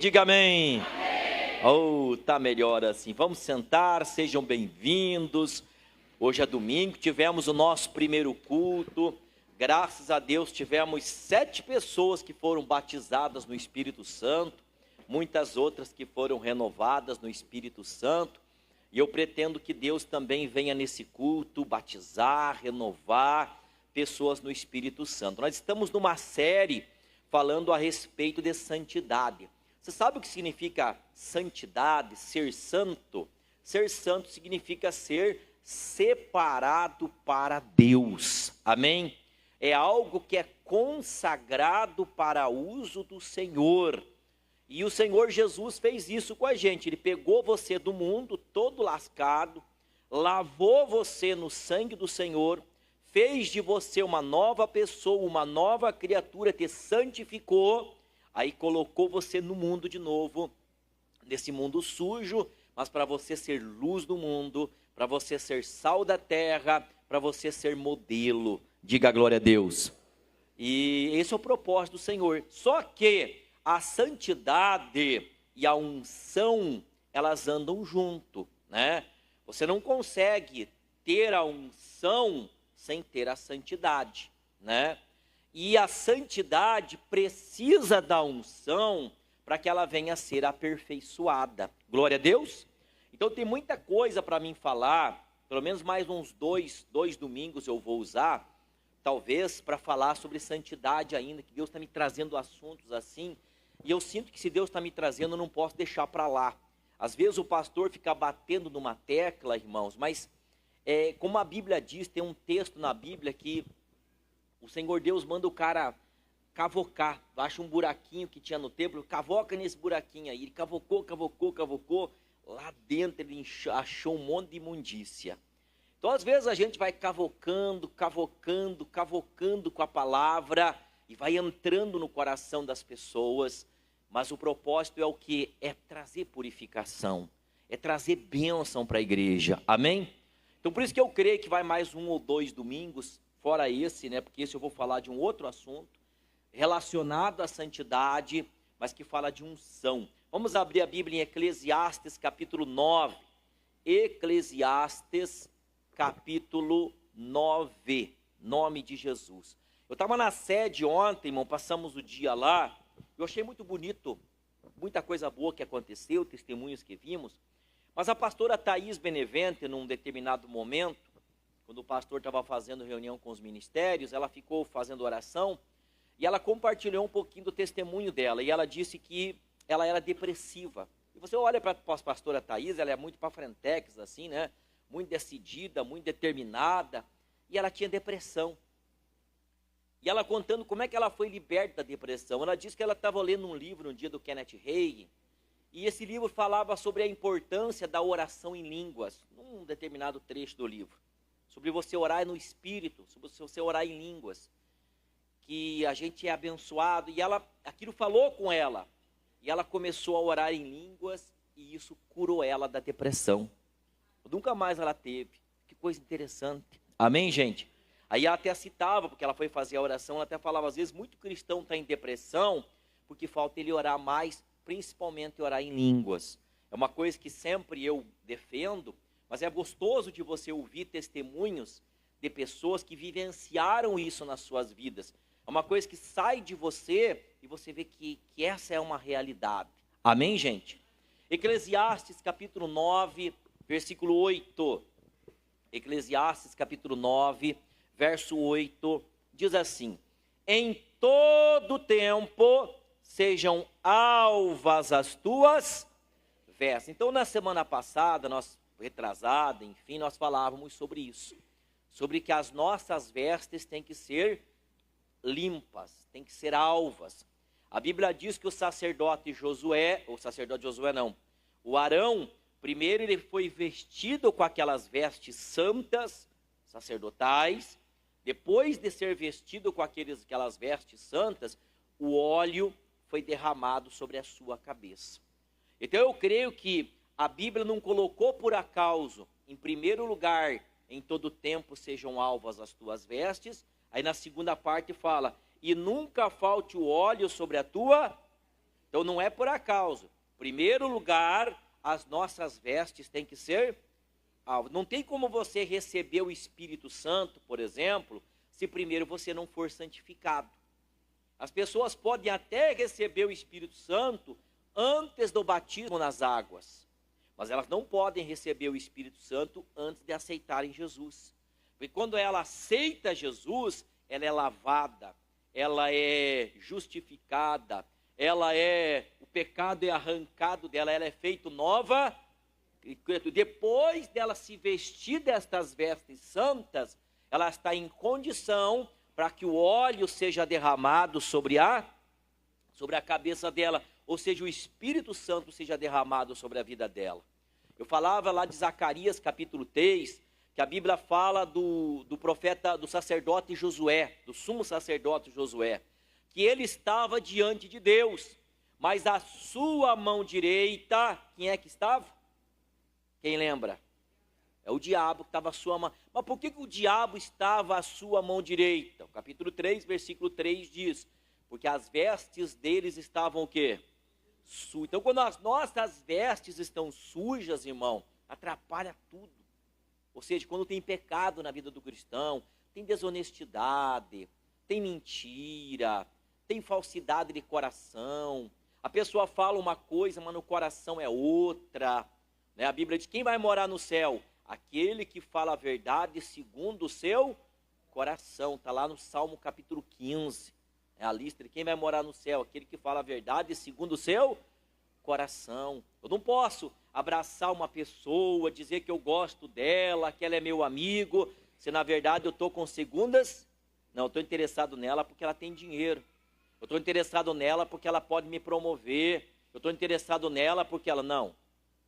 Diga amém. Oh, tá melhor assim. Vamos sentar, sejam bem-vindos. Hoje é domingo, tivemos o nosso primeiro culto. Graças a Deus tivemos 7 pessoas que foram batizadas no Espírito Santo, muitas outras que foram renovadas no Espírito Santo. E eu pretendo que Deus também venha nesse culto batizar, renovar pessoas no Espírito Santo. Nós estamos numa série falando a respeito de santidade. Você sabe o que significa santidade, ser santo? Ser santo significa ser separado para Deus, amém? É algo que é consagrado para uso do Senhor. E o Senhor Jesus fez isso com a gente. Ele pegou você do mundo todo lascado, lavou você no sangue do Senhor, fez de você uma nova pessoa, uma nova criatura, te santificou. Aí colocou você no mundo de novo, nesse mundo sujo, mas para você ser luz do mundo, para você ser sal da terra, para você ser modelo. Diga glória a Deus. E esse é o propósito do Senhor. Só que a santidade e a unção, elas andam junto, né? Você não consegue ter a unção sem ter a santidade, né? E a santidade precisa da unção para que ela venha a ser aperfeiçoada. Glória a Deus. Então tem muita coisa para mim falar, pelo menos mais uns dois domingos eu vou usar, talvez para falar sobre santidade ainda, que Deus está me trazendo assuntos assim, e eu sinto que se Deus está me trazendo, eu não posso deixar para lá. Às vezes o pastor fica batendo numa tecla, irmãos, mas como a Bíblia diz, tem um texto na Bíblia que o Senhor Deus manda o cara cavocar, acha um buraquinho que tinha no templo, cavoca nesse buraquinho aí. Ele cavocou, lá dentro ele achou um monte de imundícia. Então às vezes a gente vai cavocando com a palavra e vai entrando no coração das pessoas, mas o propósito é o que? É trazer purificação, é trazer bênção para a igreja, amém? Então por isso que eu creio que vai mais 1 ou 2 domingos, fora esse, né? Porque esse eu vou falar de um outro assunto relacionado à santidade, mas que fala de unção. Vamos abrir a Bíblia em Eclesiastes capítulo 9. Eclesiastes capítulo 9. Nome de Jesus. Eu estava na sede ontem, irmão, passamos o dia lá. Eu achei muito bonito, muita coisa boa que aconteceu, testemunhos que vimos. Mas a pastora Thaís Benevente, num determinado momento, quando o pastor estava fazendo reunião com os ministérios, ela ficou fazendo oração e ela compartilhou um pouquinho do testemunho dela. E ela disse que ela era depressiva. E você olha para a pastora Thaís, ela é muito para frentex, assim, né? Muito decidida, muito determinada. E ela tinha depressão. E ela contando como é que ela foi liberta da depressão. Ela disse que ela estava lendo um livro um dia do Kenneth Hagin. E esse livro falava sobre a importância da oração em línguas, num determinado trecho do livro. Sobre você orar no Espírito, sobre você orar em línguas, que a gente é abençoado, e aquilo falou com ela, e ela começou a orar em línguas, e isso curou ela da depressão. Nunca mais ela teve. Que coisa interessante. Amém, gente? Aí ela até citava, porque ela foi fazer a oração, ela até falava, às vezes, muito cristão está em depressão, porque falta ele orar mais, principalmente orar em línguas. É uma coisa que sempre eu defendo, mas é gostoso de você ouvir testemunhos de pessoas que vivenciaram isso nas suas vidas. É uma coisa que sai de você e você vê que essa é uma realidade. Amém, gente? Eclesiastes capítulo 9, versículo 8. Eclesiastes capítulo 9, verso 8, diz assim: em todo tempo sejam alvas as tuas vestes. Então na semana passada, retrasada, enfim, nós falávamos sobre isso, sobre que as nossas vestes têm que ser limpas, têm que ser alvas. A Bíblia diz que o sacerdote Josué não, o Arão, primeiro ele foi vestido com aquelas vestes santas, sacerdotais, depois de ser vestido com aquelas vestes santas, o óleo foi derramado sobre a sua cabeça. Então eu creio que a Bíblia não colocou por acaso, em primeiro lugar, em todo tempo sejam alvas as tuas vestes. Aí na segunda parte fala, e nunca falte o óleo sobre a tua Então não é por acaso. Em primeiro lugar, as nossas vestes têm que ser alvas. Não tem como você receber o Espírito Santo, por exemplo, se primeiro você não for santificado. As pessoas podem até receber o Espírito Santo antes do batismo nas águas, mas elas não podem receber o Espírito Santo antes de aceitarem Jesus. Porque quando ela aceita Jesus, ela é lavada, ela é justificada, o pecado é arrancado dela, ela é feita nova. Depois dela se vestir destas vestes santas, ela está em condição para que o óleo seja derramado sobre a cabeça dela, ou seja, o Espírito Santo seja derramado sobre a vida dela. Eu falava lá de Zacarias capítulo 3, que a Bíblia fala do profeta, do sacerdote Josué, do sumo sacerdote Josué, que ele estava diante de Deus, mas a sua mão direita, quem é que estava? Quem lembra? É o diabo que estava à sua mão. Mas por que o diabo estava à sua mão direita? O capítulo 3, versículo 3 diz, porque as vestes deles estavam o quê? Então, quando as nossas vestes estão sujas, irmão, atrapalha tudo. Ou seja, quando tem pecado na vida do cristão, tem desonestidade, tem mentira, tem falsidade de coração. A pessoa fala uma coisa, mas no coração é outra. Né? A Bíblia diz, quem vai morar no céu? Aquele que fala a verdade segundo o seu coração. Está lá no Salmo capítulo 15. É a lista de quem vai morar no céu. Aquele que fala a verdade segundo o seu coração. Eu não posso abraçar uma pessoa, dizer que eu gosto dela, que ela é meu amigo, se na verdade eu estou com segundas. Não, eu estou interessado nela porque ela tem dinheiro. Eu estou interessado nela porque ela pode me promover. Eu estou interessado nela porque ela... Não.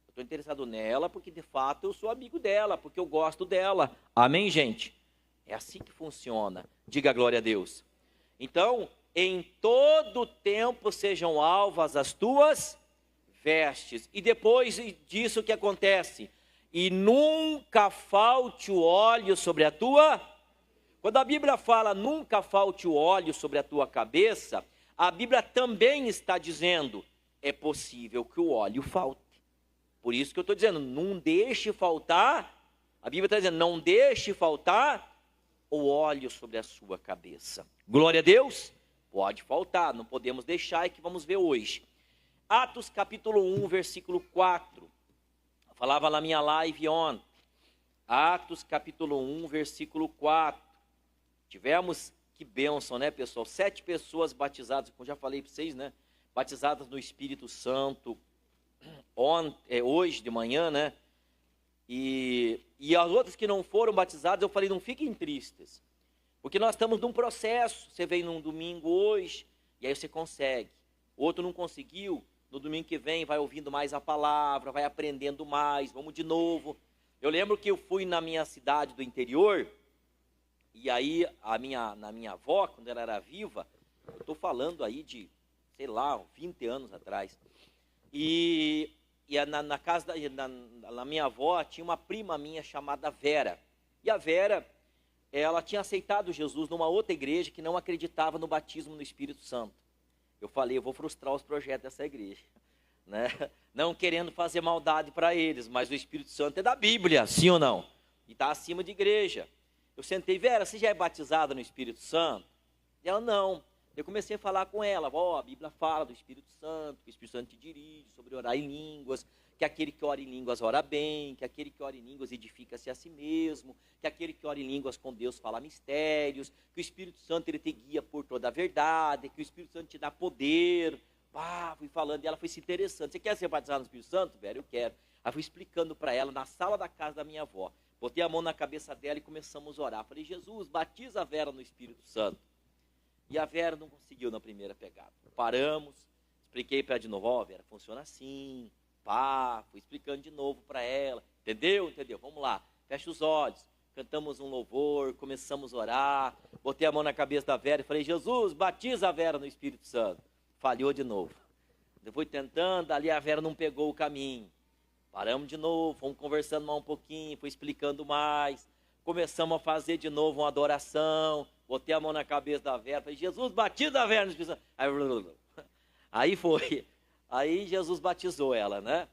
Eu estou interessado nela porque, de fato, eu sou amigo dela, porque eu gosto dela. Amém, gente? É assim que funciona. Diga glória a Deus. Então, em todo tempo sejam alvas as tuas vestes. E depois disso o que acontece? E nunca falte o óleo sobre a tua... Quando a Bíblia fala nunca falte o óleo sobre a tua cabeça, a Bíblia também está dizendo, é possível que o óleo falte. Por isso que eu estou dizendo, não deixe faltar, a Bíblia está dizendo, não deixe faltar o óleo sobre a sua cabeça. Glória a Deus, pode faltar, não podemos deixar, é que vamos ver hoje. Atos capítulo 1, versículo 4. Eu falava na minha live ontem. Atos capítulo 1, versículo 4. Tivemos, que bênção, né, pessoal? 7 pessoas batizadas, como já falei para vocês, né? Batizadas no Espírito Santo, hoje de manhã, né? E as outras que não foram batizadas, eu falei, não fiquem tristes. Porque nós estamos num processo. Você vem num domingo hoje, e aí você consegue. O outro não conseguiu, no domingo que vem vai ouvindo mais a palavra, vai aprendendo mais, vamos de novo. Eu lembro que eu fui na minha cidade do interior, e aí na minha avó, quando ela era viva, eu estou falando aí de, sei lá, 20 anos atrás, e na casa da minha avó tinha uma prima minha chamada Vera, e a Vera, ela tinha aceitado Jesus numa outra igreja que não acreditava no batismo no Espírito Santo. Eu falei, eu vou frustrar os projetos dessa igreja, né? Não querendo fazer maldade para eles, mas o Espírito Santo é da Bíblia, sim ou não? E está acima de igreja. Eu sentei, Vera, você já é batizada no Espírito Santo? E ela, não. Eu comecei a falar com ela, a Bíblia fala do Espírito Santo, que o Espírito Santo te dirige sobre orar em línguas, que aquele que ora em línguas ora bem, que aquele que ora em línguas edifica-se a si mesmo, que aquele que ora em línguas com Deus fala mistérios, que o Espírito Santo ele te guia por toda a verdade, que o Espírito Santo te dá poder. Fui falando e ela foi se interessando. Você quer ser batizada no Espírito Santo, Vera? Eu quero. Aí fui explicando para ela na sala da casa da minha avó. Botei a mão na cabeça dela e começamos a orar. Falei, Jesus, batiza a Vera no Espírito Santo. E a Vera não conseguiu na primeira pegada. Paramos, expliquei para ela de novo, Vera, funciona assim, fui explicando de novo para ela. Entendeu? Entendeu? Vamos lá, fecha os olhos. Cantamos um louvor, começamos a orar. Botei a mão na cabeça da Vera e falei, Jesus, batiza a Vera no Espírito Santo. Falhou de novo. Eu fui tentando, ali a Vera não pegou o caminho. Paramos de novo, fomos conversando mais um pouquinho, fui explicando mais. Começamos a fazer de novo uma adoração. Botei a mão na cabeça da Vera, falei, Jesus, batiza a Vera no Espírito Santo. Aí foi, Aí Jesus batizou ela, né?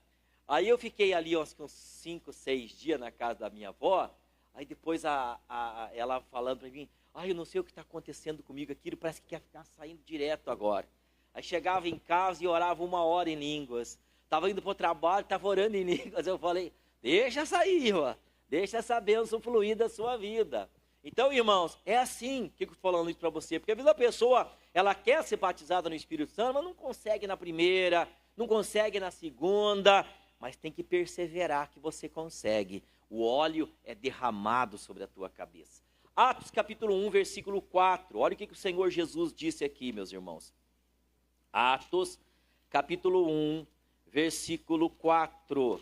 Aí eu fiquei ali uns 5, 6 dias na casa da minha avó. Aí depois ela falando para mim, eu não sei o que está acontecendo comigo, aquilo parece que quer ficar saindo direto agora. Aí chegava em casa e orava 1 hora em línguas. Estava indo para o trabalho, estava orando em línguas. Eu falei, deixa sair, ó. Deixa essa bênção fluir da sua vida. Então, irmãos, é assim que eu estou falando isso para você. Porque às vezes a pessoa, ela quer ser batizada no Espírito Santo, mas não consegue na primeira, não consegue na segunda, mas tem que perseverar que você consegue. O óleo é derramado sobre a tua cabeça. Atos capítulo 1, versículo 4. Olha o que o Senhor Jesus disse aqui, meus irmãos. Atos capítulo 1, versículo 4.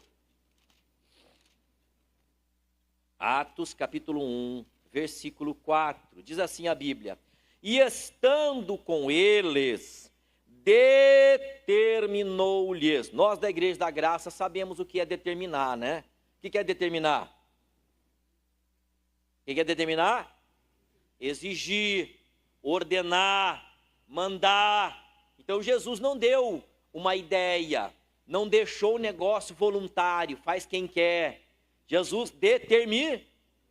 Atos capítulo 1, versículo 4. Diz assim a Bíblia. E estando com eles, determinou-lhes. Nós da Igreja da Graça sabemos o que é determinar, né? O que é determinar? O que é determinar? Exigir, ordenar, mandar. Então Jesus não deu uma ideia, não deixou o negócio voluntário, faz quem quer. Jesus determina,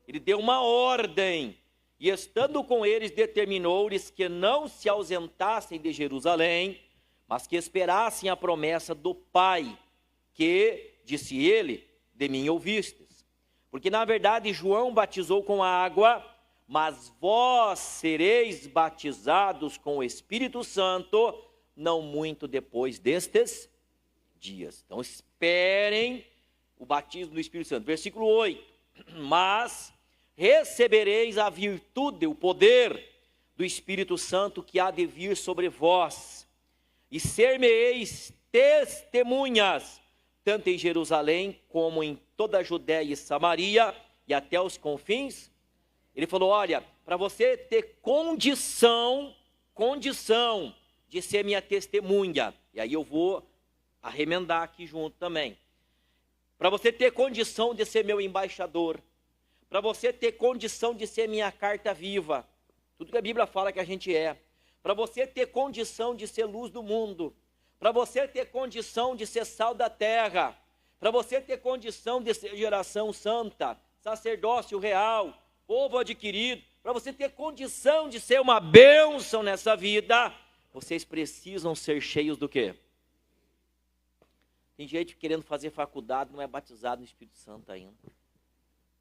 ele deu uma ordem. E estando com eles, determinou-lhes que não se ausentassem de Jerusalém, mas que esperassem a promessa do Pai, que, disse ele, de mim ouvistes. Porque na verdade João batizou com água, mas vós sereis batizados com o Espírito Santo, não muito depois destes dias. Então esperem o batismo do Espírito Santo. Versículo 8. Mas recebereis a virtude, o poder do Espírito Santo que há de vir sobre vós, e ser-me-eis testemunhas, tanto em Jerusalém, como em toda a Judéia e Samaria, e até os confins. Ele falou, olha, para você ter condição de ser minha testemunha, e aí eu vou arremendar aqui junto também. Para você ter condição de ser meu embaixador, para você ter condição de ser minha carta viva, tudo que a Bíblia fala que a gente é, para você ter condição de ser luz do mundo, para você ter condição de ser sal da terra, para você ter condição de ser geração santa, sacerdócio real, povo adquirido, para você ter condição de ser uma bênção nessa vida, vocês precisam ser cheios do quê? Tem gente querendo fazer faculdade, não é batizado no Espírito Santo ainda.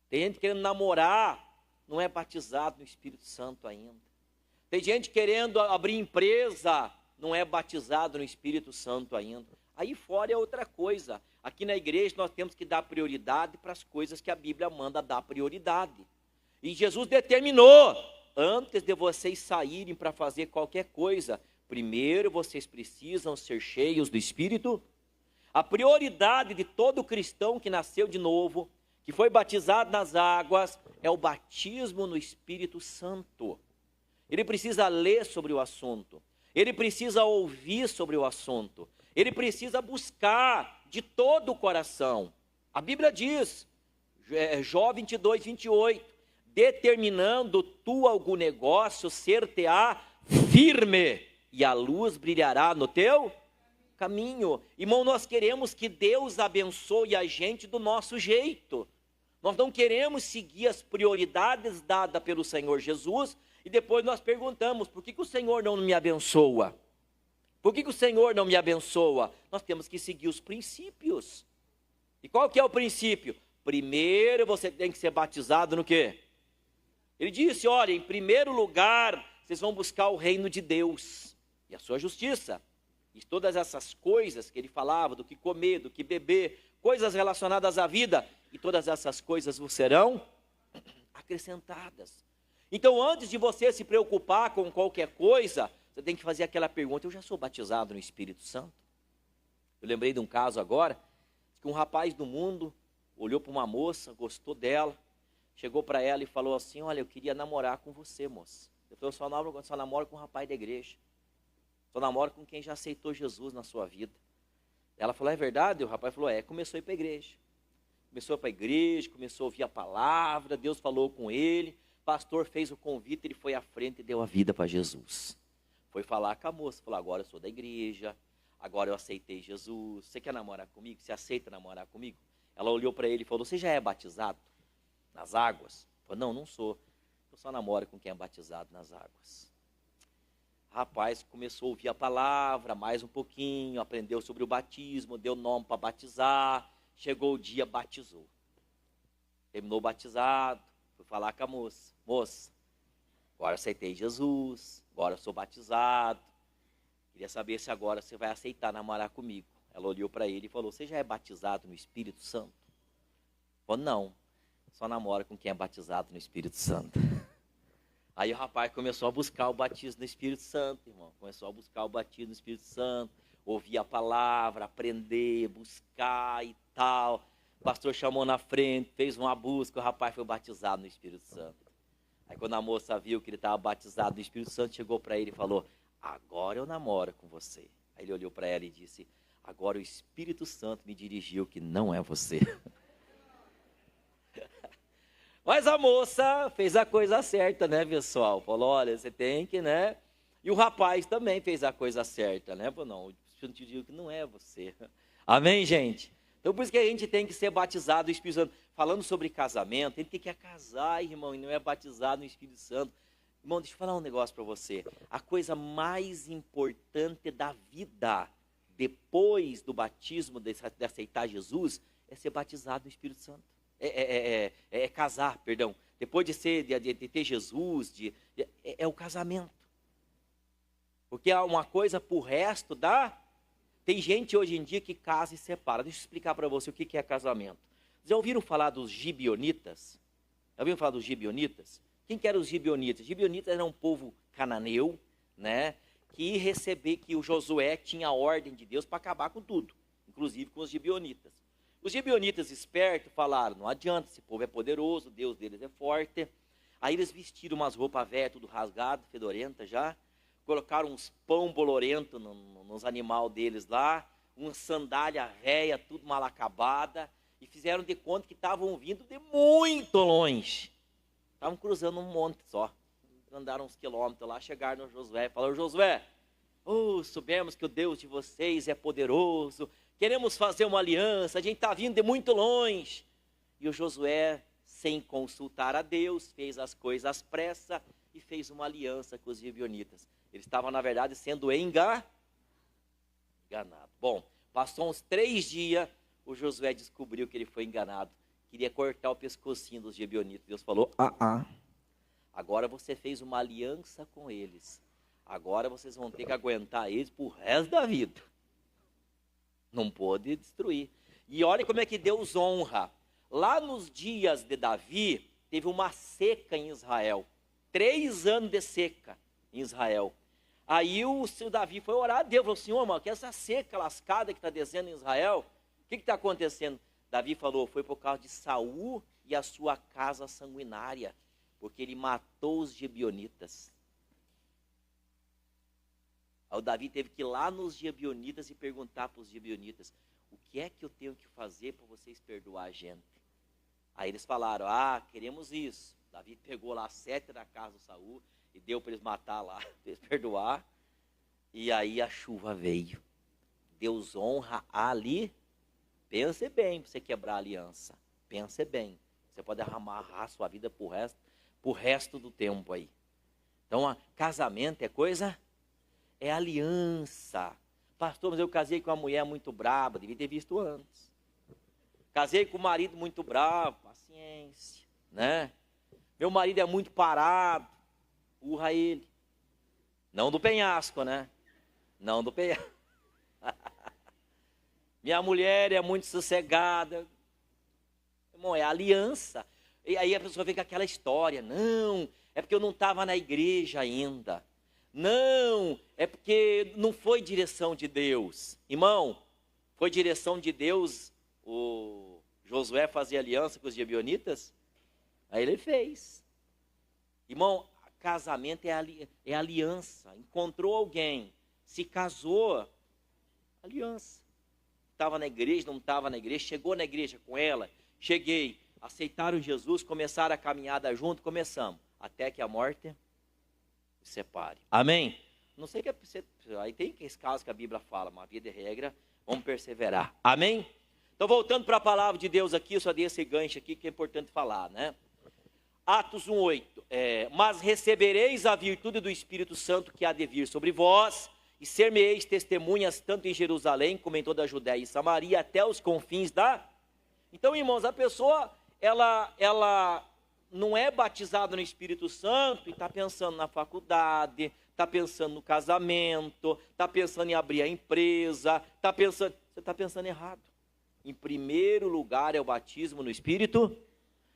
Tem gente querendo namorar, não é batizado no Espírito Santo ainda. Tem gente querendo abrir empresa, não é batizado no Espírito Santo ainda. Aí fora é outra coisa. Aqui na igreja nós temos que dar prioridade para as coisas que a Bíblia manda dar prioridade. E Jesus determinou, antes de vocês saírem para fazer qualquer coisa, primeiro vocês precisam ser cheios do Espírito. A prioridade de todo cristão que nasceu de novo, que foi batizado nas águas, é o batismo no Espírito Santo. Ele precisa ler sobre o assunto, ele precisa ouvir sobre o assunto, ele precisa buscar de todo o coração. A Bíblia diz, Jó 22, 28, determinando tu algum negócio, ser-te-á firme, e a luz brilhará no teu caminho. Irmão, nós queremos que Deus abençoe a gente do nosso jeito. Nós não queremos seguir as prioridades dadas pelo Senhor Jesus e depois nós perguntamos, por que o Senhor não me abençoa? Por que o Senhor não me abençoa? Nós temos que seguir os princípios. E qual que é o princípio? Primeiro você tem que ser batizado no quê? Ele disse, olha, em primeiro lugar, vocês vão buscar o reino de Deus e a sua justiça. E todas essas coisas que ele falava, do que comer, do que beber, coisas relacionadas à vida, e todas essas coisas vos serão acrescentadas. Então, antes de você se preocupar com qualquer coisa, você tem que fazer aquela pergunta, eu já sou batizado no Espírito Santo? Eu lembrei de um caso agora, que um rapaz do mundo olhou para uma moça, gostou dela, chegou para ela e falou assim, olha, eu queria namorar com você, moça. Eu falei, eu só namoro com um rapaz da igreja. Só namoro com quem já aceitou Jesus na sua vida. Ela falou, é verdade? O rapaz falou, começou a ir para a igreja. Começou para a igreja, começou a ouvir a palavra, Deus falou com ele, o pastor fez o convite, ele foi à frente e deu a vida para Jesus. Foi falar com a moça, falou, agora eu sou da igreja, agora eu aceitei Jesus, você quer namorar comigo? Você aceita namorar comigo? Ela olhou para ele e falou, você já é batizado nas águas? Ele falou, não, não sou, eu só namoro com quem é batizado nas águas. Rapaz, começou a ouvir a palavra, mais um pouquinho, aprendeu sobre o batismo, deu nome para batizar, chegou o dia, batizou. Terminou batizado, foi falar com a moça, moça, agora eu aceitei Jesus, agora eu sou batizado, queria saber se agora você vai aceitar namorar comigo. Ela olhou para ele e falou, você já é batizado no Espírito Santo? Ele falou, não, só namora com quem é batizado no Espírito Santo. Aí o rapaz começou a buscar o batismo no Espírito Santo, irmão. Começou a buscar o batismo no Espírito Santo, ouvir a palavra, aprender, buscar e tal. O pastor chamou na frente, fez uma busca, o rapaz foi batizado no Espírito Santo. Aí quando a moça viu que ele estava batizado no Espírito Santo, chegou para ele e falou, agora eu namoro com você. Aí ele olhou para ela e disse, agora o Espírito Santo me dirigiu que não é você. Mas a moça fez a coisa certa, né, pessoal? Falou, olha, você tem que, né? E o rapaz também fez a coisa certa, né? Falou, não, o Espírito te diz que não é você. Amém, gente? Então, por isso que a gente tem que ser batizado no Espírito Santo. Falando sobre casamento, ele quer casar, irmão, e não é batizado no Espírito Santo. Irmão, deixa eu falar um negócio para você. A coisa mais importante da vida, depois do batismo, de aceitar Jesus, é ser batizado no Espírito Santo. Casar, perdão. Depois de ter Jesus, é o casamento. Porque há uma coisa por resto da... Tem gente hoje em dia que casa e separa. Deixa eu explicar para você o que é casamento. Já ouviram falar dos gibeonitas? Já ouviram falar dos gibeonitas? Quem que eram os gibeonitas? Os gibeonitas eram um povo cananeu, né? Que o Josué tinha a ordem de Deus para acabar com tudo, inclusive com os gibeonitas. Os gibeonitas espertos falaram, não adianta, esse povo é poderoso, Deus deles é forte. Aí eles vestiram umas roupas velhas, tudo rasgado, fedorenta já, colocaram uns pão bolorento nos animais deles lá, uma sandália velha, tudo mal acabada, e fizeram de conta que estavam vindo de muito longe. Estavam cruzando um monte só. Andaram uns quilômetros lá, chegaram no Josué e falaram, Josué, soubemos que o Deus de vocês é poderoso, queremos fazer uma aliança, a gente está vindo de muito longe. E o Josué, sem consultar a Deus, fez as coisas às pressas e fez uma aliança com os gibeonitas. Eles estavam, na verdade, sendo enganados. Bom, passou uns 3 dias, o Josué descobriu que ele foi enganado. Queria cortar o pescocinho dos gibeonitas. Deus falou, agora você fez uma aliança com eles. Agora vocês vão ter que aguentar eles pro resto da vida. Não pôde destruir. E olha como é que Deus honra. Lá nos dias de Davi, teve uma seca em Israel. 3 anos de seca em Israel. Aí o seu Davi foi orar a Deus. Falou, Senhor, mano, que essa seca lascada que está descendo em Israel, o que está acontecendo? Davi falou, foi por causa de Saul e a sua casa sanguinária. Porque ele matou os gibeonitas. Aí o Davi teve que ir lá nos gibeonitas e perguntar para os gibeonitas, o que é que eu tenho que fazer para vocês perdoar a gente? Aí eles falaram, queremos isso. Davi pegou lá 7 da casa do Saul e deu para eles matar lá, para eles perdoar. E aí a chuva veio. Deus honra ali. Pense bem para você quebrar a aliança. Pense bem. Você pode amarrar a sua vida para o resto do tempo aí. Então, casamento é coisa... É aliança. Pastor, mas eu casei com uma mulher muito brava, devia ter visto antes. Casei com um marido muito bravo, paciência, né? Meu marido é muito parado, urra ele. Não do penhasco, né? Não do penhasco. Minha mulher é muito sossegada. Irmão, é aliança. E aí a pessoa vem com aquela história, não, é porque eu não estava na igreja ainda. Não, é porque não foi direção de Deus. Irmão, foi direção de Deus o Josué fazer aliança com os gibeonitas? Aí ele fez. Irmão, casamento é aliança. Encontrou alguém, se casou, aliança. Estava na igreja, não estava na igreja, chegou na igreja com ela, cheguei, aceitaram Jesus, começaram a caminhada junto, começamos, até que a morte separe. Amém? Não sei que aí tem esse caso que a Bíblia fala, mas via de regra, vamos perseverar. Amém? Então, voltando para a palavra de Deus aqui, eu só dei esse gancho aqui que é importante falar, né? Atos 1:8, mas recebereis a virtude do Espírito Santo que há de vir sobre vós, e ser-me-eis testemunhas tanto em Jerusalém, como em toda a Judéia e Samaria, até os confins da... Então, irmãos, a pessoa, ela não é batizada no Espírito Santo e está pensando na faculdade, está pensando no casamento, está pensando em abrir a empresa, você está pensando errado. Em primeiro lugar é o batismo no Espírito.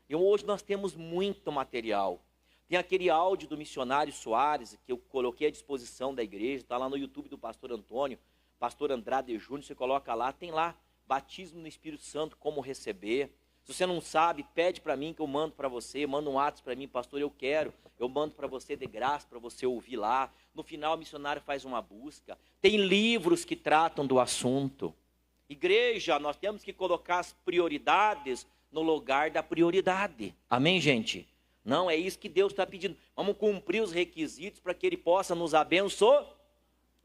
E hoje nós temos muito material. Tem aquele áudio do missionário Soares, que eu coloquei à disposição da igreja, está lá no YouTube do pastor Antônio, pastor Andrade Júnior, você coloca lá, tem lá, batismo no Espírito Santo, como receber. Se você não sabe, pede para mim que eu mando para você, manda um WhatsApp para mim, pastor, eu mando para você de graça, para você ouvir lá. No final o missionário faz uma busca. Tem livros que tratam do assunto. Igreja, nós temos que colocar as prioridades no lugar da prioridade. Amém, gente? Não, é isso que Deus está pedindo. Vamos cumprir os requisitos para que Ele possa nos abençoar.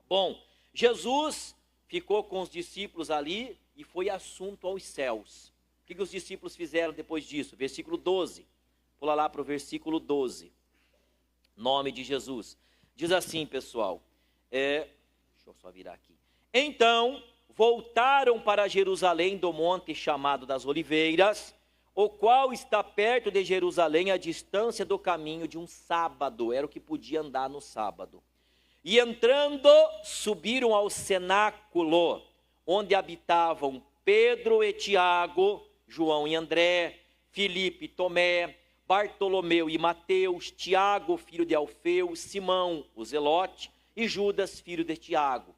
Bom, Jesus ficou com os discípulos ali e foi assunto aos céus. O que os discípulos fizeram depois disso? Versículo 12. Pula lá para o versículo 12. Nome de Jesus. Diz assim, pessoal. Deixa eu só virar aqui. Então voltaram para Jerusalém do monte chamado das Oliveiras, o qual está perto de Jerusalém, a distância do caminho de um sábado, era o que podia andar no sábado. E entrando, subiram ao cenáculo, onde habitavam Pedro e Tiago, João e André, Filipe e Tomé, Bartolomeu e Mateus, Tiago, filho de Alfeu, Simão, o Zelote, e Judas, filho de Tiago.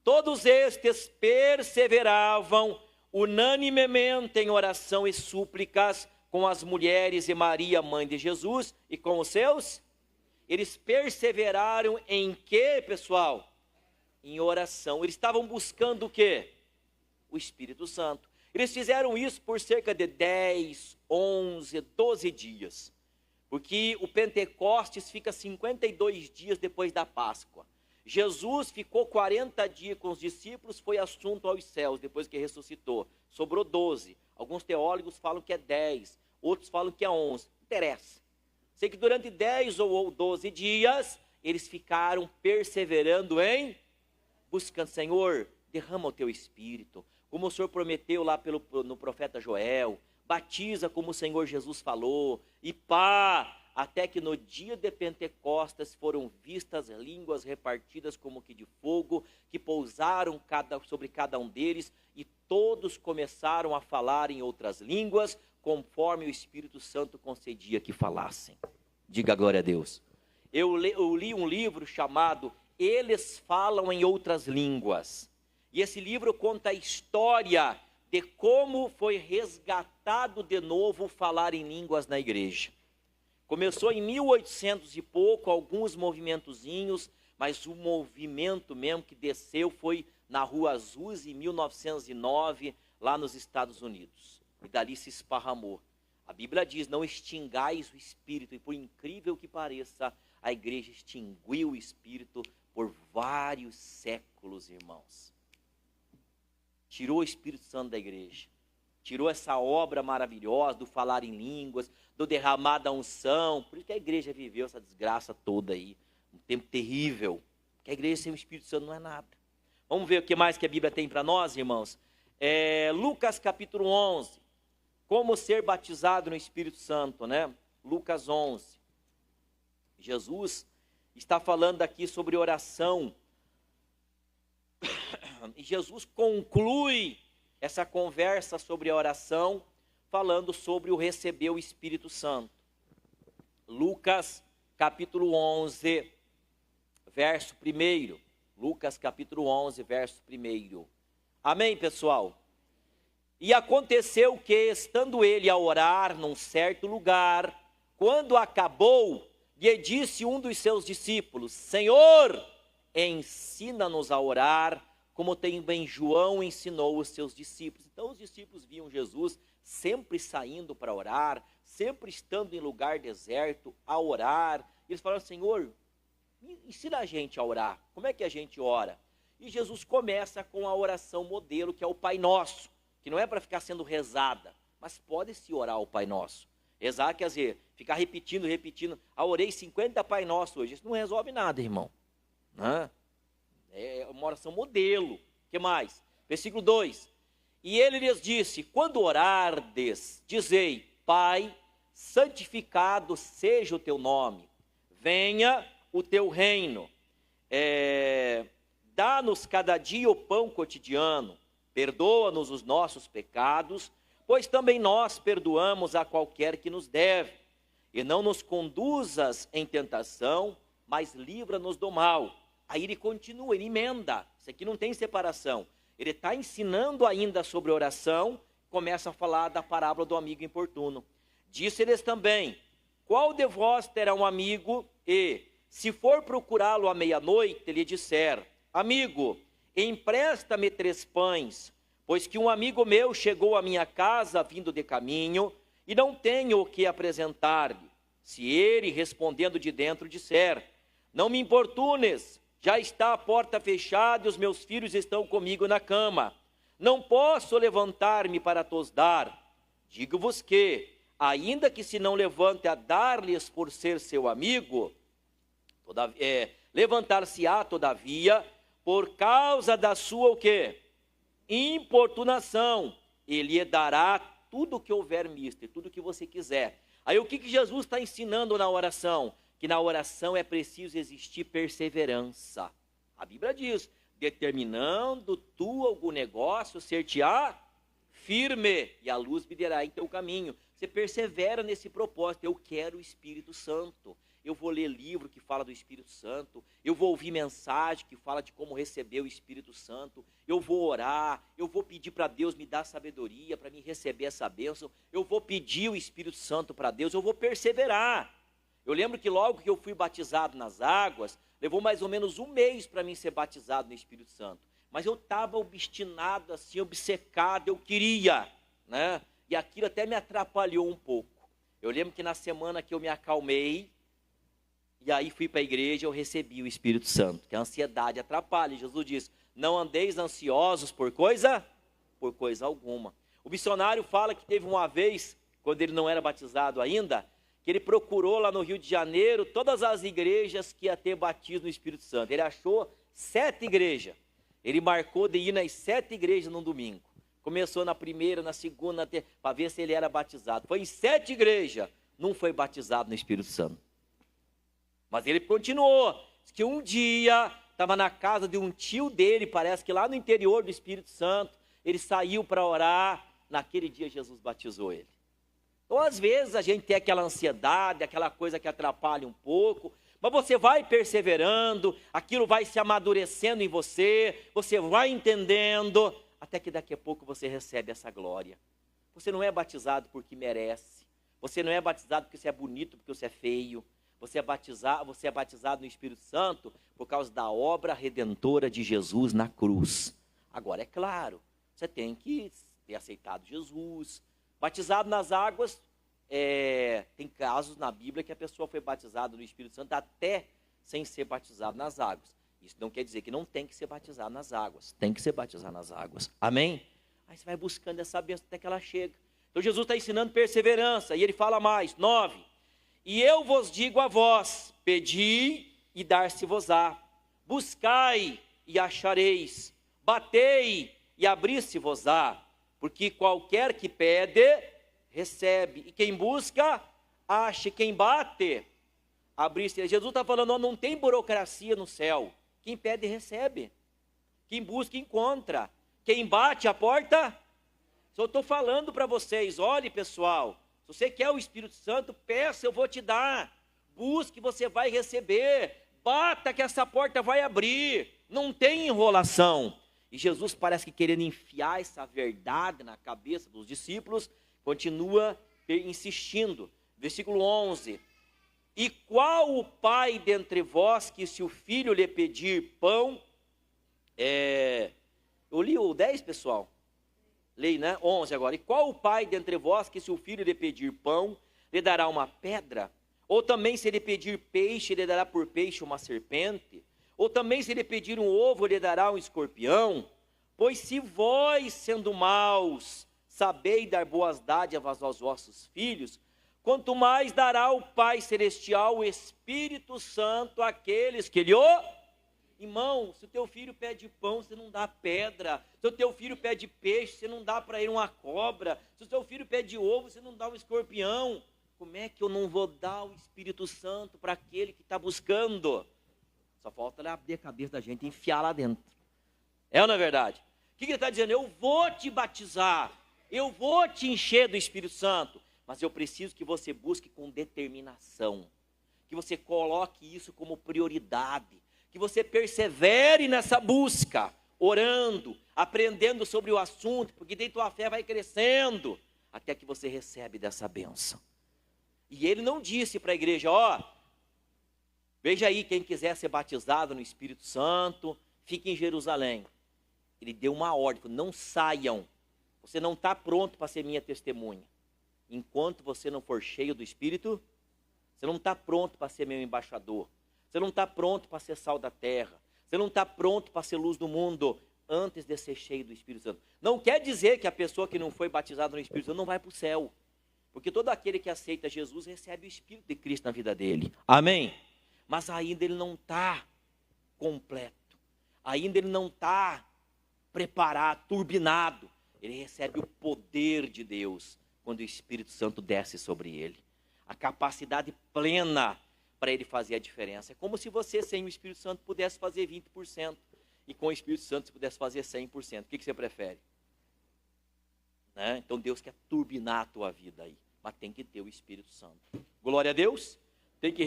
Todos estes perseveravam unanimemente em oração e súplicas com as mulheres e Maria, mãe de Jesus, e com os seus. Eles perseveraram em quê, pessoal? Em oração. Eles estavam buscando o quê? O Espírito Santo. Eles fizeram isso por cerca de 10, 11, 12 dias. Porque o Pentecostes fica 52 dias depois da Páscoa. Jesus ficou 40 dias com os discípulos, foi assunto aos céus, depois que ressuscitou. Sobrou 12. Alguns teólogos falam que é 10, outros falam que é 11. Não interessa. Sei que durante 10 ou 12 dias, eles ficaram perseverando em buscando, Senhor, derrama o teu Espírito. Como o Senhor prometeu lá no profeta Joel, batiza como o Senhor Jesus falou, e até que no dia de Pentecostes foram vistas línguas repartidas como que de fogo, que pousaram sobre cada um deles, e todos começaram a falar em outras línguas, conforme o Espírito Santo concedia que falassem. Diga glória a Deus. Eu li um livro chamado Eles Falam em Outras Línguas. E esse livro conta a história de como foi resgatado de novo falar em línguas na igreja. Começou em 1800 e pouco, alguns movimentozinhos, mas o movimento mesmo que desceu foi na Rua Azusa em 1909, lá nos Estados Unidos. E dali se esparramou. A Bíblia diz, não extingais o Espírito, e por incrível que pareça, a igreja extinguiu o Espírito por vários séculos, irmãos. Tirou o Espírito Santo da igreja. Tirou essa obra maravilhosa do falar em línguas, do derramar da unção. Por isso que a igreja viveu essa desgraça toda aí. Um tempo terrível. Porque a igreja sem o Espírito Santo não é nada. Vamos ver o que mais que a Bíblia tem para nós, irmãos. Lucas capítulo 11. Como ser batizado no Espírito Santo, né? Lucas 11. Jesus está falando aqui sobre oração. E Jesus conclui essa conversa sobre a oração, falando sobre o receber o Espírito Santo. Lucas capítulo 11, verso 1. Lucas capítulo 11, verso 1. Amém, pessoal? E aconteceu que, estando ele a orar num certo lugar, quando acabou, lhe disse um dos seus discípulos, Senhor, ensina-nos a orar, como também João ensinou os seus discípulos. Então os discípulos viam Jesus sempre saindo para orar, sempre estando em lugar deserto a orar. Eles falaram, Senhor, ensina a gente a orar. Como é que a gente ora? E Jesus começa com a oração modelo, que é o Pai Nosso, que não é para ficar sendo rezada, mas pode-se orar o Pai Nosso. Rezar quer dizer, ficar repetindo. Orei 50 Pai Nosso hoje. Isso não resolve nada, irmão. É uma oração modelo. O que mais? Versículo 2. E ele lhes disse, quando orardes, dizei, Pai, santificado seja o teu nome, venha o teu reino, dá-nos cada dia o pão cotidiano, perdoa-nos os nossos pecados, pois também nós perdoamos a qualquer que nos deve, e não nos conduzas em tentação, mas livra-nos do mal. Aí ele continua, ele emenda, isso aqui não tem separação. Ele está ensinando ainda sobre oração, começa a falar da parábola do amigo importuno. Disse-lhes também, qual de vós terá um amigo e, se for procurá-lo à meia-noite, lhe disser, amigo, empresta-me 3 pães, pois que um amigo meu chegou à minha casa vindo de caminho, e não tenho o que apresentar-lhe. Se ele, respondendo de dentro, disser, não me importunes, já está a porta fechada e os meus filhos estão comigo na cama. Não posso levantar-me para tos dar. Digo-vos que, ainda que se não levante a dar-lhes por ser seu amigo, levantar-se-á todavia, por causa da sua o quê? Importunação. Ele lhe dará tudo o que houver mister, tudo o que você quiser. Aí o que Jesus está ensinando na oração? Que na oração é preciso existir perseverança. A Bíblia diz, determinando tu algum negócio, ser-te-á firme, e a luz brilhará em teu caminho. Você persevera nesse propósito, eu quero o Espírito Santo. Eu vou ler livro que fala do Espírito Santo, eu vou ouvir mensagem que fala de como receber o Espírito Santo, eu vou orar, eu vou pedir para Deus me dar sabedoria para me receber essa bênção, eu vou pedir o Espírito Santo para Deus, eu vou perseverar. Eu lembro que logo que eu fui batizado nas águas, levou mais ou menos 1 mês para mim ser batizado no Espírito Santo. Mas eu estava obstinado, assim, obcecado, eu queria, né? E aquilo até me atrapalhou um pouco. Eu lembro que na semana que eu me acalmei, e aí fui para a igreja, eu recebi o Espírito Santo, que a ansiedade atrapalha. Jesus diz, não andeis ansiosos por coisa alguma. O missionário fala que teve uma vez, quando ele não era batizado ainda, que ele procurou lá no Rio de Janeiro todas as igrejas que ia ter batismo no Espírito Santo. Ele achou 7 igrejas. Ele marcou de ir nas 7 igrejas num domingo. Começou na primeira, na segunda, para ver se ele era batizado. Foi em 7 igrejas, não foi batizado no Espírito Santo. Mas ele continuou. Diz que um dia estava na casa de um tio dele, parece que lá no interior do Espírito Santo, ele saiu para orar. Naquele dia Jesus batizou ele. Então, às vezes, a gente tem aquela ansiedade, aquela coisa que atrapalha um pouco, mas você vai perseverando, aquilo vai se amadurecendo em você, você vai entendendo, até que daqui a pouco você recebe essa glória. Você não é batizado porque merece, você não é batizado porque você é bonito, porque você é feio, você é batizado no Espírito Santo por causa da obra redentora de Jesus na cruz. Agora, é claro, você tem que ter aceitado Jesus. Batizado nas águas, tem casos na Bíblia que a pessoa foi batizada no Espírito Santo até sem ser batizado nas águas. Isso não quer dizer que não tem que ser batizado nas águas. Tem que ser batizado nas águas. Amém? Aí você vai buscando essa bênção até que ela chega. Então Jesus está ensinando perseverança. E ele fala mais, 9. E eu vos digo a vós, pedi e dar-se-vos-á. Buscai e achareis. Batei e abrir-se-vos-á. Porque qualquer que pede, recebe. E quem busca, acha. Quem bate, abrir-se. Jesus está falando, não tem burocracia no céu. Quem pede, recebe. Quem busca, encontra. Quem bate a porta, só estou falando para vocês, olhe pessoal, se você quer o Espírito Santo, peça, eu vou te dar. Busque, você vai receber. Bata que essa porta vai abrir. Não tem enrolação. E Jesus parece que querendo enfiar essa verdade na cabeça dos discípulos, continua insistindo. Versículo 11. E qual o pai dentre vós que se o filho lhe pedir pão... Eu li o 10, pessoal? Leio, né? 11 agora. E qual o pai dentre vós que se o filho lhe pedir pão, lhe dará uma pedra? Ou também se ele pedir peixe, ele dará por peixe uma serpente? Ou também se ele pedir um ovo, ele dará um escorpião? Pois se vós, sendo maus, sabeis dar boas dádivas aos vossos filhos, quanto mais dará o Pai Celestial o Espírito Santo àqueles que lhe o... Irmão, se o teu filho pede pão, você não dá pedra. Se o teu filho pede peixe, você não dá para ele uma cobra. Se o teu filho pede ovo, você não dá um escorpião. Como é que eu não vou dar o Espírito Santo para aquele que está buscando? Só falta ele abrir a cabeça da gente e enfiar lá dentro. É ou não é verdade? O que ele está dizendo? Eu vou te batizar, eu vou te encher do Espírito Santo, mas eu preciso que você busque com determinação, que você coloque isso como prioridade, que você persevere nessa busca, orando, aprendendo sobre o assunto, porque daí tua fé vai crescendo, até que você recebe dessa bênção. E ele não disse para a igreja, veja aí, quem quiser ser batizado no Espírito Santo, fique em Jerusalém. Ele deu uma ordem, falou, não saiam, você não está pronto para ser minha testemunha. Enquanto você não for cheio do Espírito, você não está pronto para ser meu embaixador. Você não está pronto para ser sal da terra. Você não está pronto para ser luz do mundo antes de ser cheio do Espírito Santo. Não quer dizer que a pessoa que não foi batizada no Espírito Santo não vai para o céu. Porque todo aquele que aceita Jesus recebe o Espírito de Cristo na vida dele. Amém? Mas ainda ele não está completo. Ainda ele não está preparado, turbinado. Ele recebe o poder de Deus quando o Espírito Santo desce sobre ele. A capacidade plena para ele fazer a diferença. É como se você, sem o Espírito Santo, pudesse fazer 20%. E com o Espírito Santo, você pudesse fazer 100%. O que você prefere? Né? Então, Deus quer turbinar a tua vida aí. Mas tem que ter o Espírito Santo. Glória a Deus. Tem que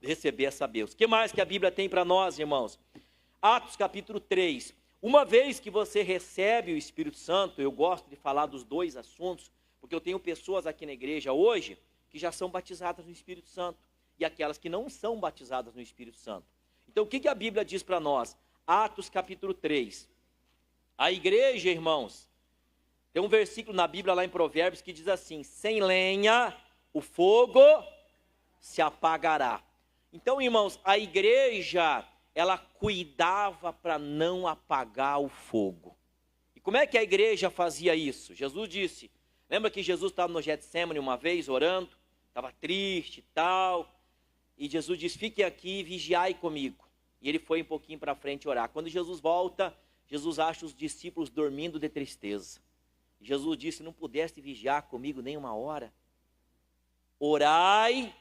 receber essa bênção. O que mais que a Bíblia tem para nós, irmãos? Atos capítulo 3. Uma vez que você recebe o Espírito Santo, eu gosto de falar dos dois assuntos, porque eu tenho pessoas aqui na igreja hoje que já são batizadas no Espírito Santo e aquelas que não são batizadas no Espírito Santo. Então, o que a Bíblia diz para nós? Atos capítulo 3. A igreja, irmãos, tem um versículo na Bíblia lá em Provérbios que diz assim, sem lenha o fogo se apagará. Então, irmãos, a igreja, ela cuidava para não apagar o fogo. E como é que a igreja fazia isso? Jesus disse, lembra que Jesus estava no Getsemane uma vez orando, estava triste e tal, e Jesus disse, fique aqui e vigiai comigo. E ele foi um pouquinho para frente orar. Quando Jesus volta, Jesus acha os discípulos dormindo de tristeza. Jesus disse, não pudeste vigiar comigo nem uma hora? Orai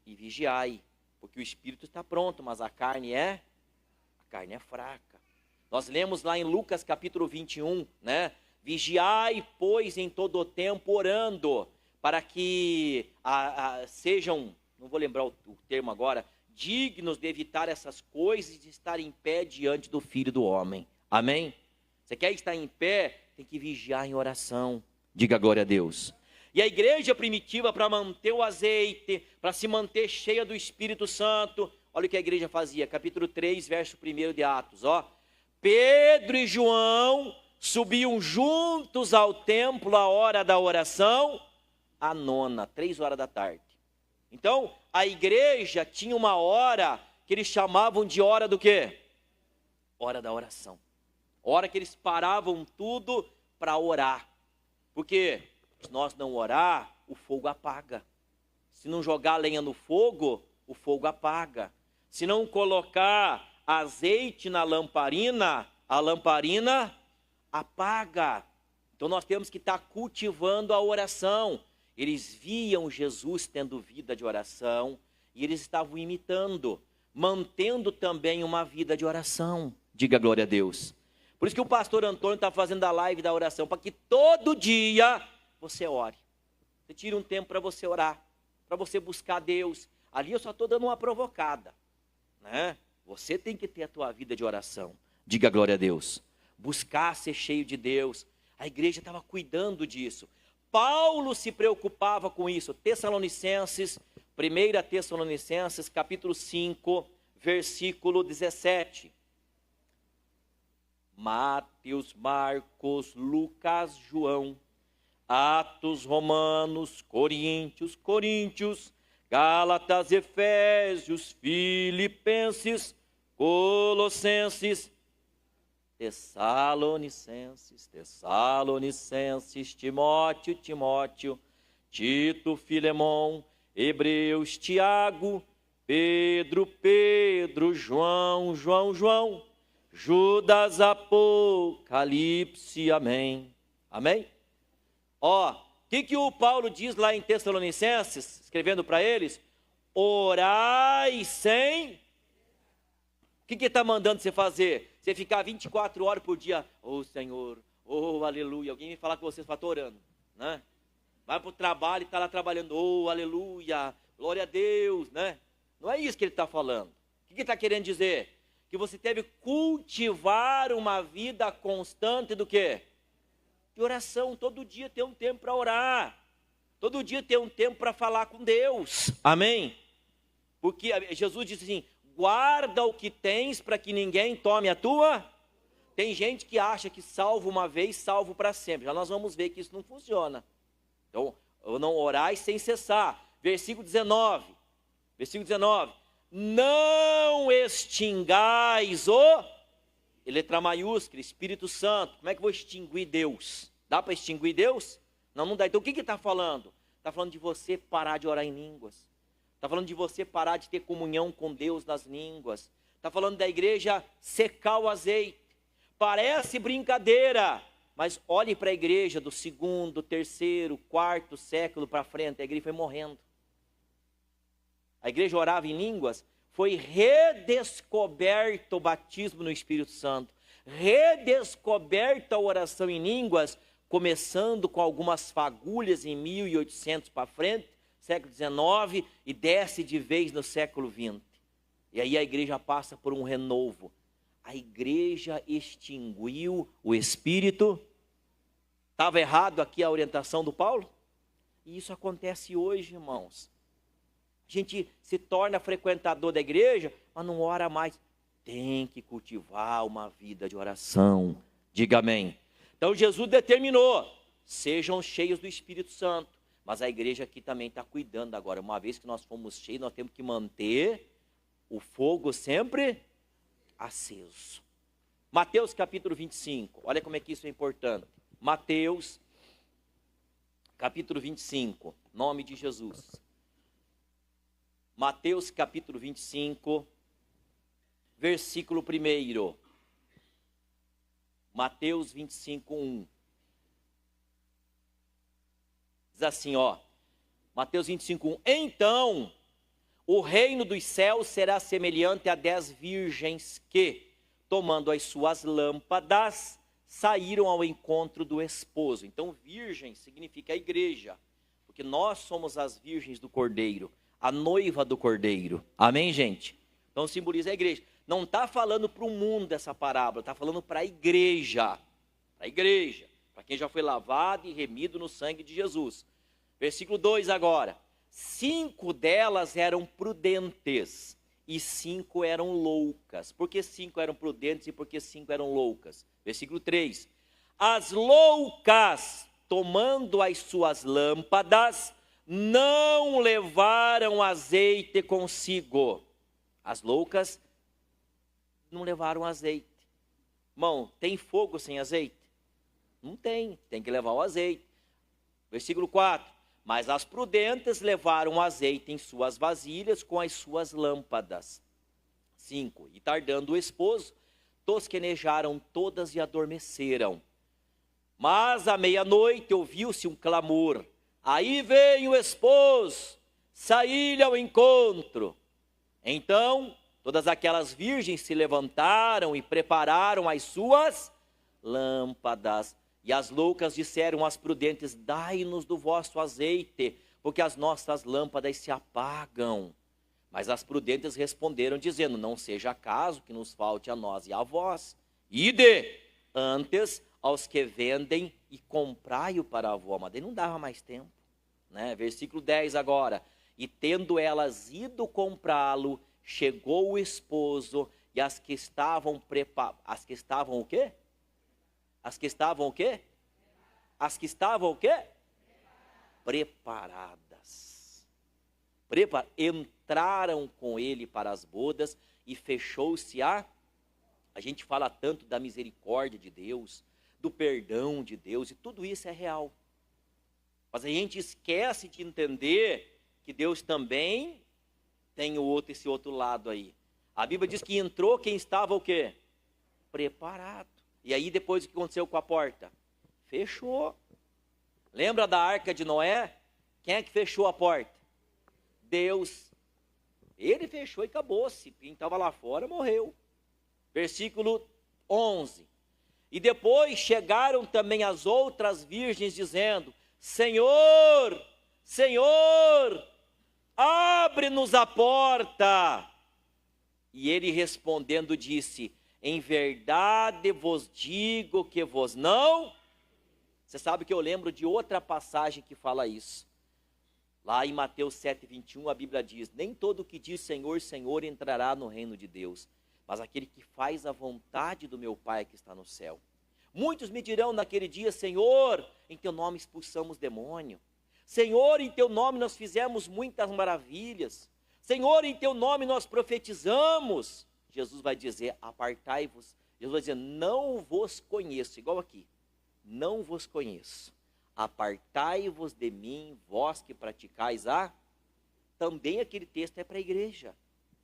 e vigiai, porque o espírito está pronto, mas a carne é fraca. Nós lemos lá em Lucas capítulo 21, né? Vigiai, pois, em todo o tempo orando, para que sejam, não vou lembrar o termo agora, dignos de evitar essas coisas e de estar em pé diante do Filho do Homem. Amém? Você quer estar em pé? Tem que vigiar em oração. Diga glória a Deus. E a igreja primitiva, para manter o azeite, para se manter cheia do Espírito Santo, olha o que a igreja fazia, capítulo 3, verso 1 de Atos, Pedro e João subiam juntos ao templo à hora da oração, à nona, 3 horas da tarde. Então, a igreja tinha uma hora que eles chamavam de hora do quê? Hora da oração. Hora que eles paravam tudo para orar. Porque se nós não orar, o fogo apaga. Se não jogar lenha no fogo, o fogo apaga. Se não colocar azeite na lamparina, a lamparina apaga. Então nós temos que estar cultivando a oração. Eles viam Jesus tendo vida de oração e eles estavam imitando, mantendo também uma vida de oração. Diga glória a Deus. Por isso que o pastor Antônio está fazendo a live da oração, para que todo dia você ore. Você tira um tempo para você orar, para você buscar Deus. Ali eu só estou dando uma provocada, né? Você tem que ter a tua vida de oração. Diga glória a Deus. Buscar ser cheio de Deus. A igreja estava cuidando disso. Paulo se preocupava com isso. Tessalonicenses, 1 Tessalonicenses, capítulo 5, versículo 17. Mateus, Marcos, Lucas, João, Atos, Romanos, Coríntios, Gálatas, Efésios, Filipenses, Colossenses, Tessalonicenses, Timóteo, Tito, Filemão, Hebreus, Tiago, Pedro, João, Judas, Apocalipse, amém. Amém? Ó, o que o Paulo diz lá em Tessalonicenses, escrevendo para eles? Orai sem... O que está mandando você fazer? Você ficar 24 horas por dia, ô Senhor, ô aleluia. Alguém me falar com você, você está orando, né? Vai para o trabalho e está lá trabalhando, ô aleluia, glória a Deus, né? Não é isso que ele está falando. O que ele está querendo dizer? Que você deve cultivar uma vida constante do quê? De oração. Todo dia ter um tempo para orar. Todo dia ter um tempo para falar com Deus. Amém? Porque Jesus disse assim, guarda o que tens para que ninguém tome a tua. Tem gente que acha que salvo uma vez, salvo para sempre. Já nós vamos ver que isso não funciona. Então, não orais sem cessar. Versículo 19. Não extingais o... letra maiúscula, Espírito Santo. Como é que eu vou extinguir Deus? Dá para extinguir Deus? Não dá. Então o que está falando? Está falando de você parar de orar em línguas. Está falando de você parar de ter comunhão com Deus nas línguas. Está falando da igreja secar o azeite. Parece brincadeira, mas olhe para a igreja do 2º, 3º, 4º século para frente. A igreja foi morrendo. A igreja orava em línguas. Foi redescoberto o batismo no Espírito Santo. Redescoberta a oração em línguas, começando com algumas fagulhas em 1800 para frente, século XIX, e desce de vez no século XX. E aí a igreja passa por um renovo. A igreja extinguiu o Espírito. Estava errado aqui a orientação do Paulo? E isso acontece hoje, irmãos. A gente se torna frequentador da igreja, mas não ora mais. Tem que cultivar uma vida de oração. Diga amém. Então Jesus determinou, sejam cheios do Espírito Santo. Mas a igreja aqui também está cuidando agora. Uma vez que nós fomos cheios, nós temos que manter o fogo sempre aceso. Mateus capítulo 25. Olha como é que isso é importante. Mateus capítulo 25. Nome de Jesus. Mateus capítulo 25, versículo 1. Mateus 25, 1. Diz assim, ó. Mateus 25, 1. Então, o reino dos céus será semelhante a 10 virgens que, tomando as suas lâmpadas, saíram ao encontro do esposo. Então, virgem significa a igreja, porque nós somos as virgens do Cordeiro. A noiva do Cordeiro. Amém, gente? Então simboliza a igreja. Não está falando para o mundo essa parábola, está falando para a igreja. Para a igreja. Para quem já foi lavado e remido no sangue de Jesus. Versículo 2 agora. 5 delas eram prudentes e 5 eram loucas. Por que 5 eram prudentes e por que 5 eram loucas? Versículo 3. As loucas, tomando as suas lâmpadas, não levaram azeite consigo. As loucas não levaram azeite. Irmão, tem fogo sem azeite? Não tem, tem que levar o azeite. Versículo 4. Mas as prudentes levaram azeite em suas vasilhas com as suas lâmpadas. 5. E tardando o esposo, tosquenejaram todas e adormeceram. Mas à meia-noite ouviu-se um clamor. Aí vem o esposo, saí-lhe ao encontro. Então, todas aquelas virgens se levantaram e prepararam as suas lâmpadas. E as loucas disseram às prudentes, dai-nos do vosso azeite, porque as nossas lâmpadas se apagam. Mas as prudentes responderam, dizendo, não seja caso que nos falte a nós e a vós. Ide antes aos que vendem e comprai-o para a avó. Mas daí não dava mais tempo. Né? Versículo 10 agora. E tendo elas ido comprá-lo, chegou o esposo e as que estavam preparadas. As que estavam o quê? As que estavam o quê? As que estavam o quê? Preparadas. entraram com ele para as bodas e fechou-se a gente fala tanto da misericórdia de Deus, do perdão de Deus, e tudo isso é real. Mas a gente esquece de entender que Deus também tem esse outro lado aí. A Bíblia diz que entrou quem estava o quê? Preparado. E aí depois o que aconteceu com a porta? Fechou. Lembra da arca de Noé? Quem é que fechou a porta? Deus. Ele fechou e acabou-se. Quem estava lá fora morreu. Versículo 11. E depois chegaram também as outras virgens dizendo: Senhor, Senhor, abre-nos a porta. E ele respondendo disse: em verdade vos digo que vos não. Você sabe que eu lembro de outra passagem que fala isso. Lá em Mateus 7:21 a Bíblia diz: nem todo o que diz Senhor, Senhor entrará no reino de Deus, mas aquele que faz a vontade do meu Pai que está no céu. Muitos me dirão naquele dia: Senhor, em teu nome expulsamos demônio. Senhor, em teu nome nós fizemos muitas maravilhas. Senhor, em teu nome nós profetizamos. Jesus vai dizer: apartai-vos. Jesus vai dizer: não vos conheço. Igual aqui: não vos conheço. Apartai-vos de mim, vós que praticais Também aquele texto é para a igreja.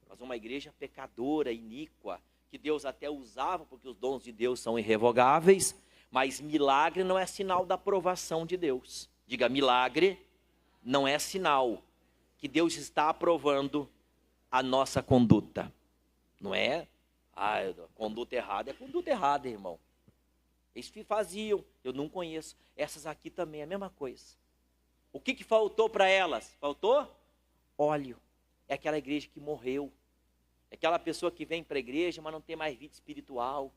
Mas uma igreja pecadora, iníqua, que Deus até usava, porque os dons de Deus são irrevogáveis, mas milagre não é sinal da aprovação de Deus. Diga: milagre não é sinal que Deus está aprovando a nossa conduta. Não é? Conduta errada é conduta errada, irmão. Eles faziam, eu não conheço. Essas aqui também é a mesma coisa. O que faltou para elas? Faltou óleo. É aquela igreja que morreu. É aquela pessoa que vem para a igreja, mas não tem mais vida espiritual,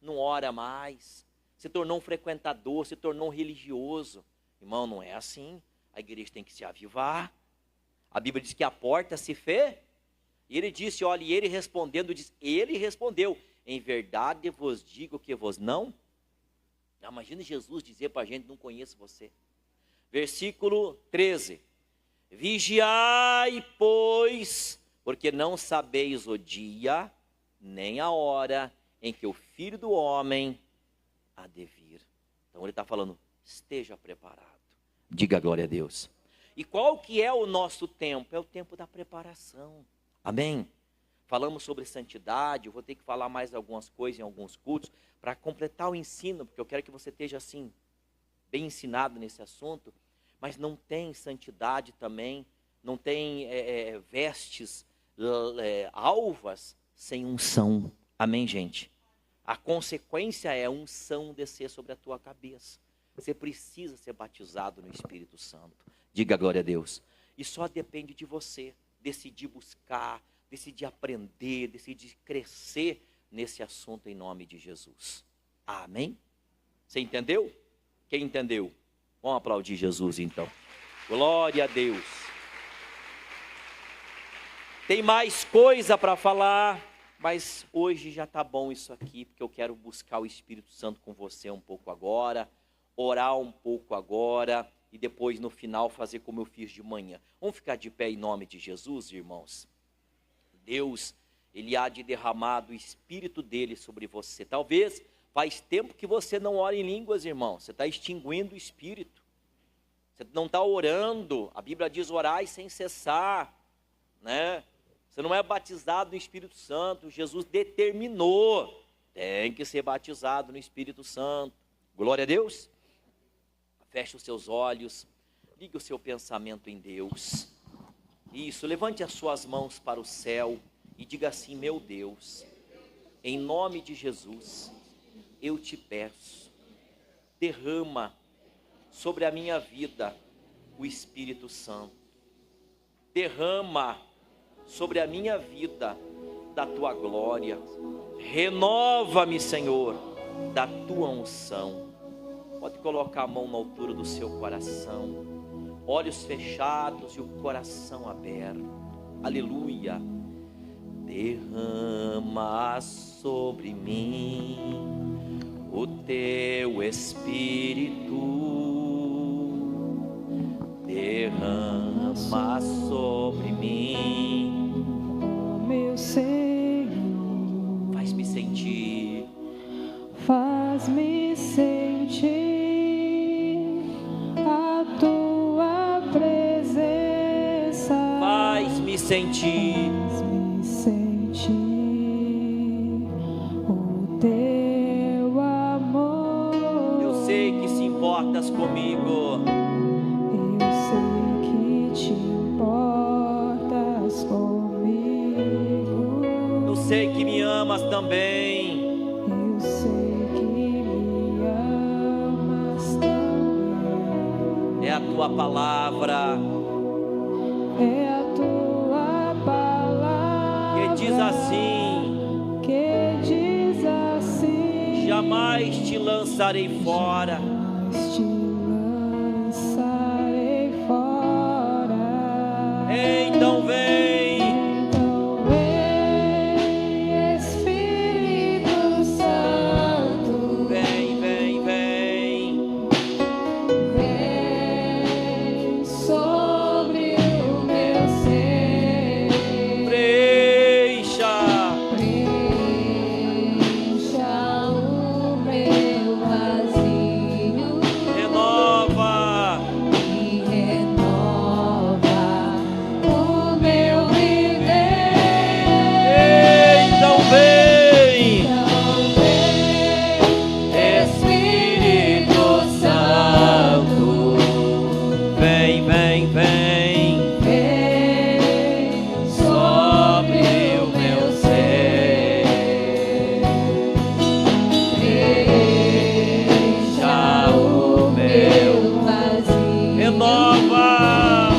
não ora mais, se tornou um frequentador, se tornou um religioso. Irmão, não é assim. A igreja tem que se avivar. A Bíblia diz que a porta se fez. E ele disse, olha, e ele respondendo, ele respondeu: em verdade vos digo que vos não. Imagina Jesus dizer para a gente: não conheço você. Versículo 13. Vigiai, pois, porque não sabeis o dia, nem a hora em que o Filho do Homem há de vir. Então ele está falando: esteja preparado. Diga glória a Deus. E qual que é o nosso tempo? É o tempo da preparação. Amém? Falamos sobre santidade. Eu vou ter que falar mais algumas coisas em alguns cultos para completar o ensino, porque eu quero que você esteja assim, bem ensinado nesse assunto. Mas não tem santidade também, não tem vestes alvas sem unção. Amém, gente? A consequência é unção descer sobre a tua cabeça. Você precisa ser batizado no Espírito Santo. Diga glória a Deus. E só depende de você decidir buscar, decidir aprender, decidir crescer nesse assunto em nome de Jesus. Amém? Você entendeu? Quem entendeu? Vamos aplaudir Jesus então. Glória a Deus. Tem mais coisa para falar, mas hoje já está bom isso aqui, porque eu quero buscar o Espírito Santo com você um pouco agora, orar um pouco agora, e depois no final fazer como eu fiz de manhã. Vamos ficar de pé em nome de Jesus, irmãos? Deus, Ele há de derramar do Espírito dEle sobre você. Talvez faz tempo que você não ora em línguas, irmão. Você está extinguindo o Espírito. Você não está orando. A Bíblia diz: orai sem cessar, né? Você não é batizado no Espírito Santo. Jesus determinou. Tem que ser batizado no Espírito Santo. Glória a Deus. Feche os seus olhos, ligue o seu pensamento em Deus. Isso, levante as suas mãos para o céu e diga assim: meu Deus, em nome de Jesus, eu te peço, derrama sobre a minha vida o Espírito Santo. Derrama sobre a minha vida da tua glória. Renova-me, Senhor, da tua unção. Pode colocar a mão na altura do seu coração, olhos fechados e o coração aberto. Aleluia. Derrama sobre mim o teu Espírito. Derrama mas sobre mim. Meu Senhor, Faz-me sentir, faz-me sentir a tua presença. faz-me sentir. Faz-me sentir o teu amor. Eu sei que se importas comigo. Eu sei que te importas comigo. Eu sei que me amas também. Eu sei que me amas também. É a tua palavra É a tua palavra que diz assim: jamais te lançarei fora. Jamais te lançarei fora. Então vem, Então vem, Espírito Santo. vem, vem, vem. Vem sobre o meu ser. Preencha, Preencha o meu vazio renova, e renova o meu viver. então vem, Então vem, Espírito Santo. vem, vem, vem. Vem sobre o meu ser. Preencha o meu vazio Renova,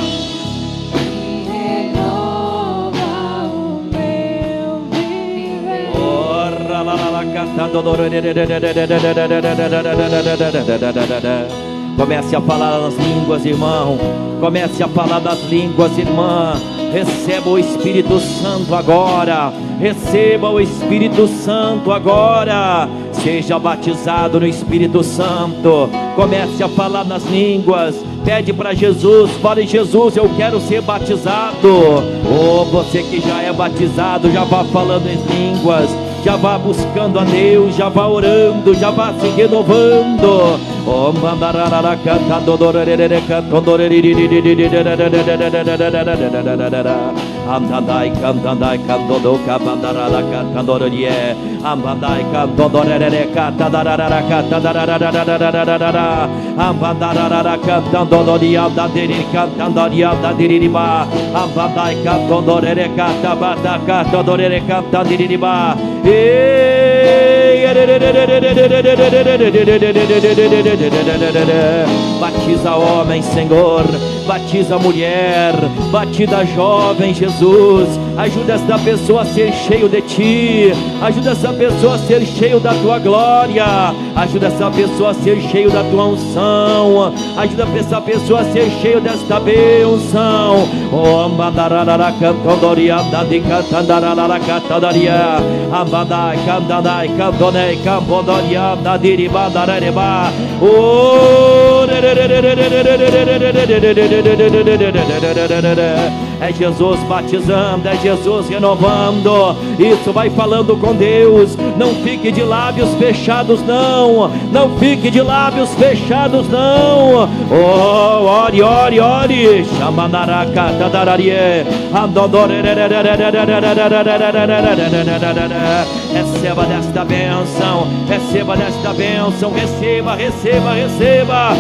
e renova o meu viver. ora lá lá lá cantando. Comece a falar nas línguas, irmão. Comece a falar nas línguas, irmã. Receba o Espírito Santo agora. Receba o Espírito Santo agora. Seja batizado no Espírito Santo. Comece a falar nas línguas. Pede para Jesus, fale: Jesus, eu quero ser batizado. Oh, você que já é batizado, já vá falando em línguas, já vá buscando a Deus, já vá orando, já vá se renovando. Oh, mandarara cantando dorerere cantando andandai cantandai cantando cabandarara cantando orie ambandai cantando dorerere cantandarara cantandarara ambandarara cantando dorianda diri cantando dorianda diririba ambandai cantando dorere cantabata cantando dorere cantando diririba. Batiza homem, Senhor, batiza mulher, batiza jovem, Jesus. Ajuda esta pessoa a ser cheio de Ti, ajuda essa pessoa a ser cheio da Tua glória, ajuda essa pessoa a ser cheio da Tua unção, ajuda essa pessoa a ser cheio desta bênção. Oh, mandarara cantodoria, dadi cantandarara cantodoria, ambadai cantandai cantonei campodoria, dadi bandareba. Oh, é Jesus batizando, é Jesus renovando. Isso, vai falando com Deus. Não fique de lábios fechados, não. Não fique de lábios fechados, não. Oh, ore, ore, ore. Chamanaraca, tadararie. Receba desta bênção. Receba desta bênção. Receba, receba, receba.